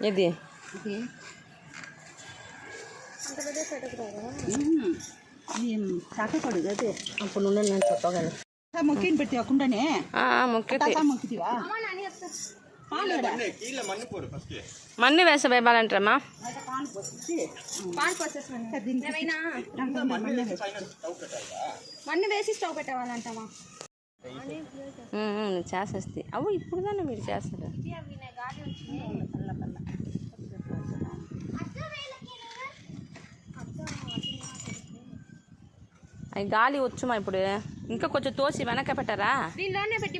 ఇది చాకపడు అదే అప్పుడు నుండి నేను చెప్పగలను మొక్కిని పెట్టి అకుండానే మొక్కితివా మన్ను వేస వేయాలంటారమ్మా మన్ను వేసి స్టవ్ పెట్టవాలంటావా చేసేస్తే అవు ఇప్పుడు దాన్ని మీరు చేస్తారు అవి గాలి వచ్చుమా ఇప్పుడు ఇంకా కొంచెం తోసి వెనక పెట్టారా దీనిలోనే పెట్టి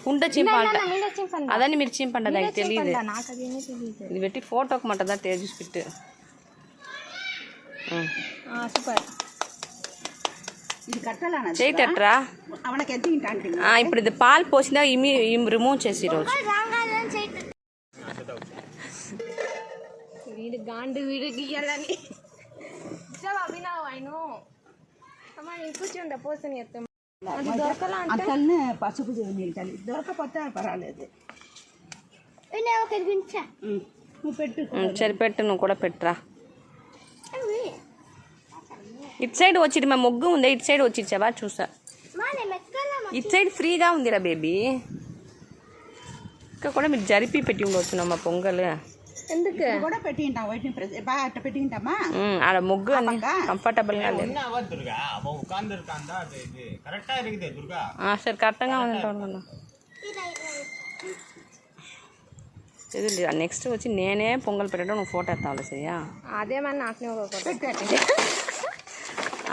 కుండ చింపాలంట అదని మీరు చింపండి అది తెలియదు ఇది పెట్టి ఫోటోకి మట్టదా తేజస్ పెట్టు సూపర్ ఇది కట్టాలన్నా చేయటట్రా ఇప్పుడు ఇది పాలు పోసినా ఇమి రిమూవ్ చేసి ఈరోజు వీడు గాండు వీడు గీయాలని అభినవ్ ఆయన కూర్చుండ పోసని అంతల్ని పసుపు నీళ్ళు దొరకపోతే పర్వాలేదు నువ్వు పెట్టు సరే పెట్టు నువ్వు కూడా పెట్టురా ఇటు సైడ్ వచ్చి మా మొగ్గు ఉంది ఇటు సైడ్ వచ్చి ఇచ్చావా చూసా ఇటు సైడ్ ఫ్రీగా ఉందిరా బేబీ ఇంకా కూడా మీరు జరిపి పెట్టి ఉండవచ్చు మా పొంగల్ ఎందుకు కూడా పెట్టింటాం వాటిని బాగా అట్ట పెట్టింటామా ఆడ ముగ్గు అన్ని కంఫర్టబుల్గా లేదు సరే కరెక్ట్గా ఉంది నెక్స్ట్ వచ్చి నేనే పొంగల్ పెట్టడం నువ్వు ఫోటో ఎత్తావాలి సరియా అదేమన్నా నాకు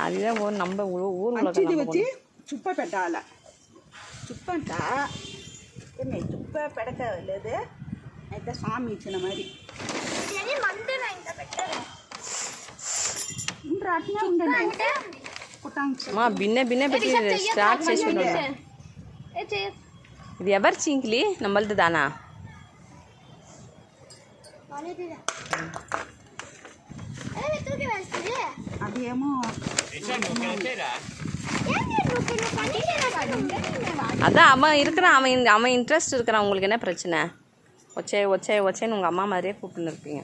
అదే నంబ ఊరు వచ్చి చుప్ప పెట్టాల చుప్ప అంట చుప్ప పెడతలేదు అయితే స్వామి ఇచ్చిన మరి మా బిన్నె పెట్టి స్టార్ట్ చేసి ఇది ఎవరు చింకిలి నమ్మల్ది దానా అదేమో அதான் அவன் இருக்கிறான் அவன் இன்ட்ரெஸ்ட் இருக்கிறான் உங்களுக்கு என்ன பிரச்சனை ஒச்சேன்னு உங்கள் அம்மா மாதிரியே கூப்பிட்டுன்னு இருப்பீங்க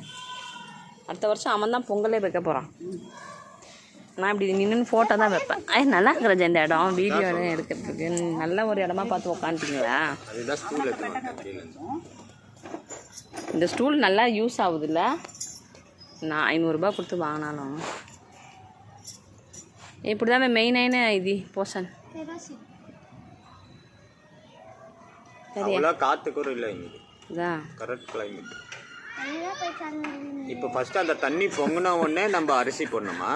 அடுத்த வருஷம் அவன் தான் பொங்கலே வைக்க போகிறான் நான் இப்படி நின்று ஃபோட்டோ தான் வைப்பேன் நல்லா இருக்கிற இந்த இடம் வீடியோ எடுக்கிறதுக்கு நல்ல ஒரு இடமா பார்த்து உக்காந்துட்டீங்களா இந்த ஸ்டூல் நல்லா யூஸ் ஆகுதுல்ல நான் 500 ரூபாய் கொடுத்து வாங்கினாலும் ఇప్పుడు దామే మెయిన్ అయిన ఇది పోషన్ அவ்வளோ காத்து கூட இல்லை இங்கே அதான் கரெக்ட் கிளைமேட் இப்போ ஃபர்ஸ்ட் அந்த தண்ணி பொங்கின உடனே நம்ம அரிசி போடணுமா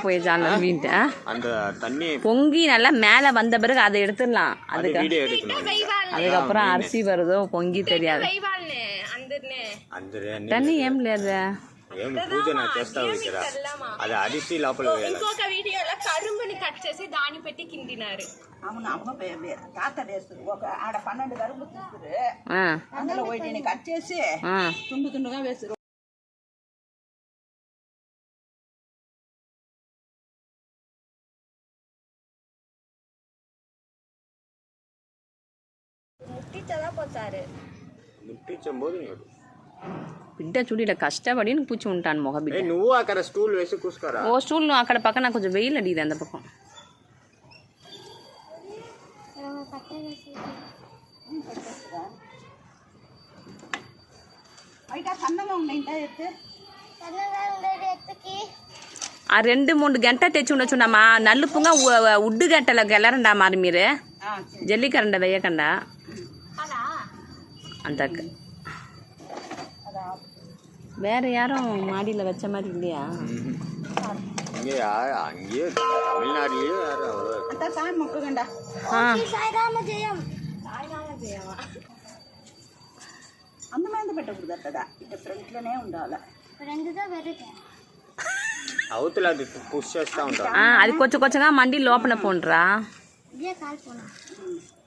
போய் ஜாலிட்டு அந்த தண்ணி பொங்கி நல்லா மேலே வந்த பிறகு அதை எடுத்துடலாம் அதுக்கு வீடியோ எடுக்கணும் அதுக்கப்புறம் అరిసి வருதோ పొంగి తెలియదు తన్ని ఏం లేదు ఏం పూజన చేస్తా వికరా అది అరిసి లోపల వేయాలి ఇంకొక వీడియోలో కరుంబుని కట్ చేసి దాని పెట్టి కిందినారు అవును అమ్మ తాత వేస్తారు ఒక ఆడ 12 కరుంబు తీసుకురు అందులో వీటిని కట్ చేసి తుండుగా వేస్తారు முட்டிச்சதா போச்சாரு ముట్టించబోదు బిడ్డ చూడు ఇలా కష్టపడి కూర్చు ఉంటాను మొగ బిడ్డ నువ్వు అక్కడ స్టూల్ వేసి కూర్చుకోరా ఓ స్టూల్ అక్కడ పక్కన కొంచెం వెయిల్ అడిగింది అంత పక్కన ఆ 2-3 గంట తెచ్చి ఉండొచ్చుండమ్మా నలుపుగా ఉడ్డు గంటలకు వెళ్ళరండా మరి మీరు జల్లికరండ వేయకుండా அந்த வேற யாரும் மாடியில் வச்ச மாதிரி இல்லையா அங்கேயே தமிழ்நாட்டிலேயே அந்த மாதிரி పెట్టకూడదట ఇట్లా ఫ్రంట్లోనే ఉండాలి అవతల అది పుష్ చేస్తూ ఉంటాం అది కొంచెంగా మండి లోపల పోండ్రా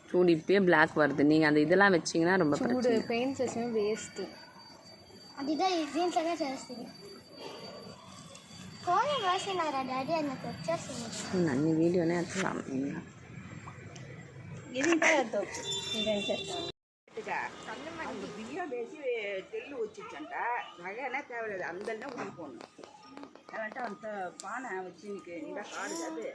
చూడు இப்பயே பிளாக் வருது நீங்கள் அந்த இதெல்லாம் வச்சிங்கன்னா ரொம்ப பிரச்சனை பெயிண்ட் చేసిన వేస్ట్ అదిదా దీంట్లోనే చేస్తుంది కోని వేసినారా డాడీ అన్నట్టు వచ్చేస్తుంది అన్ని వీడియోనే అట్లా ఇది அவங்க பிரியா பேசி தெல்லு வச்சுச்சంట நகைனா தேவையில்லை அந்தல்னா உனக்கு போடணும் அதான்ட்டு அந்த பானை வச்சு இன்னைக்கு இந்த காடு அது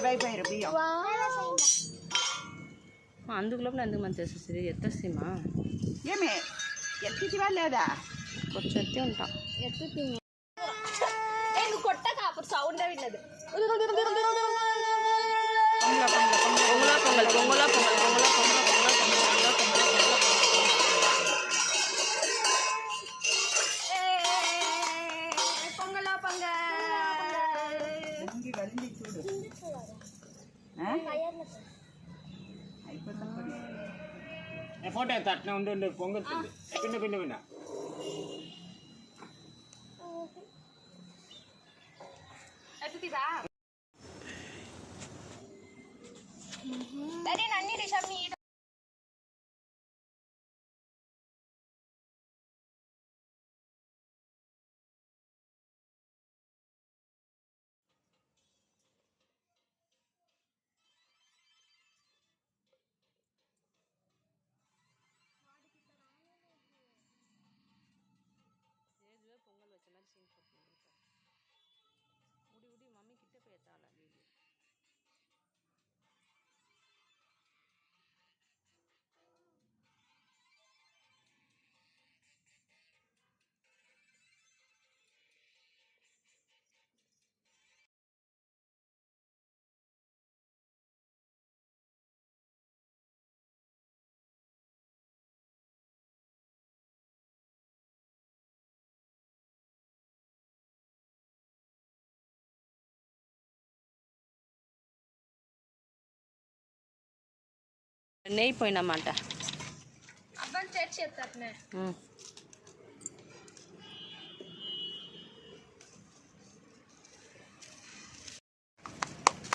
వైఫై బియ్యం అందులోపు ఎందుకు మంచి చేసేది ఎత్తేసిమా ఏమే ఎత్తివా లేదా కొంచెం ఎత్తి ఉంటాం నువ్వు కొట్టక అప్పుడు సౌండ్ విన్నది పొంగలా పొంగల్ పొంగలా పొంగల్ పొంగలా పొంగల్ ఫోటో తట్టిన ఉండి పొంగుతుంది పిండి పిండి పిండి பொங்கல் வச்ச மாதிரி சீன் போட்டு முடி முடி மம்மி கிட்ட போய் ஏத்தாளா வீடு నెయ్యి పోయినమాట అబ్బాయి చేర్చి చెప్తాను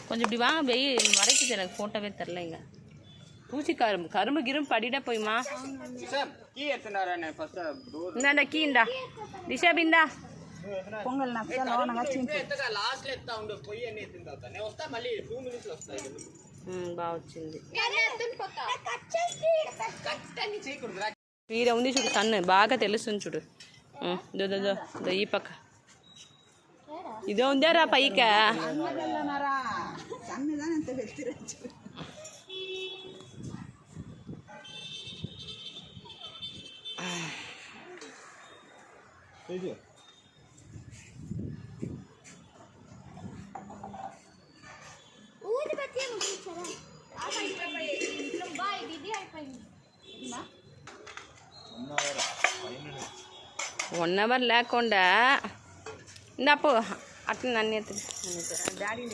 கொஞ்சம் இப்படி வாங்க வெய் மறைக்குது எனக்கு ஃபோட்டோவே தெரிலங்க பூச்சி கரும்பு கிரும்பு படிடா போய்மா இந்தாண்டா கீ இந்தா దిశా బిందా పొంగల్ బాగా వచ్చింది వీర ఉంది చూడు సన్ను బాగా తెలుస్తుంది చూడు దో ఈ పక్క ఇదో ఉందారా పైక ఊది బత్తి ముగించారా బాయ్ దీది అయిపోయింది 1 hour లేకుండా ఇందాపు అట్లా నన్ను డాడీ